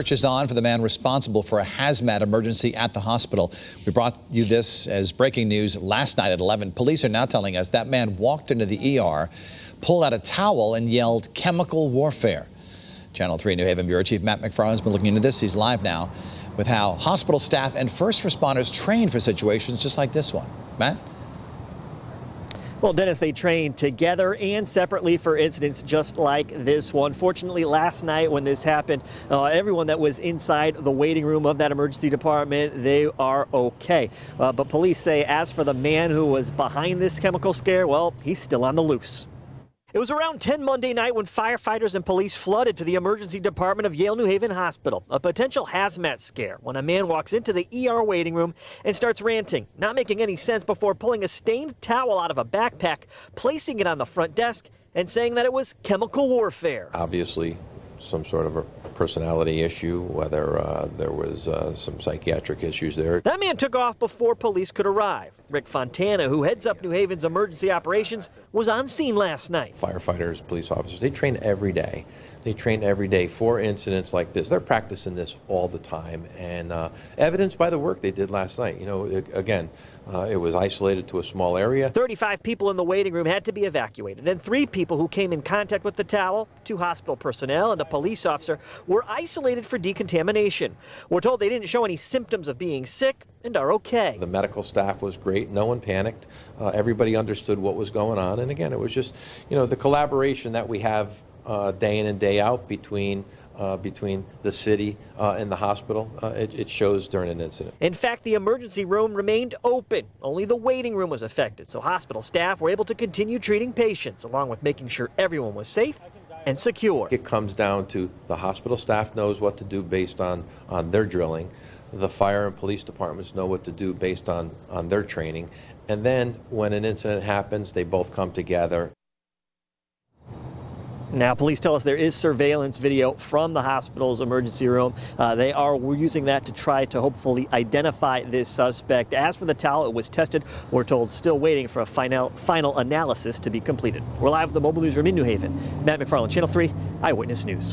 Search is on for the man responsible for a hazmat emergency at the hospital. We brought you this as breaking news last night at 11. Police are now telling us that man walked into the ER, pulled out a towel and yelled chemical warfare. Channel 3 New Haven Bureau Chief Matt McFarland has been looking into this. He's live now with how hospital staff and first responders train for situations just like this one. Matt? Well, Dennis, they train together and separately for incidents just like this one. Fortunately, last night when this happened, everyone that was inside the waiting room of that emergency department, they are okay. But police say as for the man who was behind this chemical scare, well, he's still on the loose. It was around 10 Monday night when firefighters and police flooded to the emergency department of Yale-New Haven Hospital. A potential hazmat scare when a man walks into the ER waiting room and starts ranting, not making any sense before pulling a stained towel out of a backpack, placing it on the front desk, and saying that it was chemical warfare. Obviously, some sort of a personality issue, whether there was some psychiatric issues there. That man took off before police could arrive. Rick Fontana, who heads up New Haven's emergency operations, was on scene last night. Firefighters, police officers, they train every day. They train every day for incidents like this. They're practicing this all the time, and evidenced by the work they did last night. You know, it was isolated to a small area. 35 people in the waiting room had to be evacuated, and 3 people who came in contact with the towel, 2 hospital personnel and a police officer, were isolated for decontamination. We're told they didn't show any symptoms of being sick and are okay. The medical staff was great. No one panicked. Everybody understood what was going on. And again, it was just, you know, the collaboration that we have day in and day out between the city and the hospital, it shows during an incident. In fact, the emergency room remained open. Only the waiting room was affected, so hospital staff were able to continue treating patients, along with making sure everyone was safe and secure. It comes down to the hospital staff knows what to do based on their drilling. The fire and police departments know what to do based on their training. And then when an incident happens, they both come together. Now, police tell us there is surveillance video from the hospital's emergency room. They are using that to try to hopefully identify this suspect. As for the towel, it was tested. We're told still waiting for a final analysis to be completed. We're live at the mobile newsroom in New Haven. Matt McFarland, Channel 3 Eyewitness News.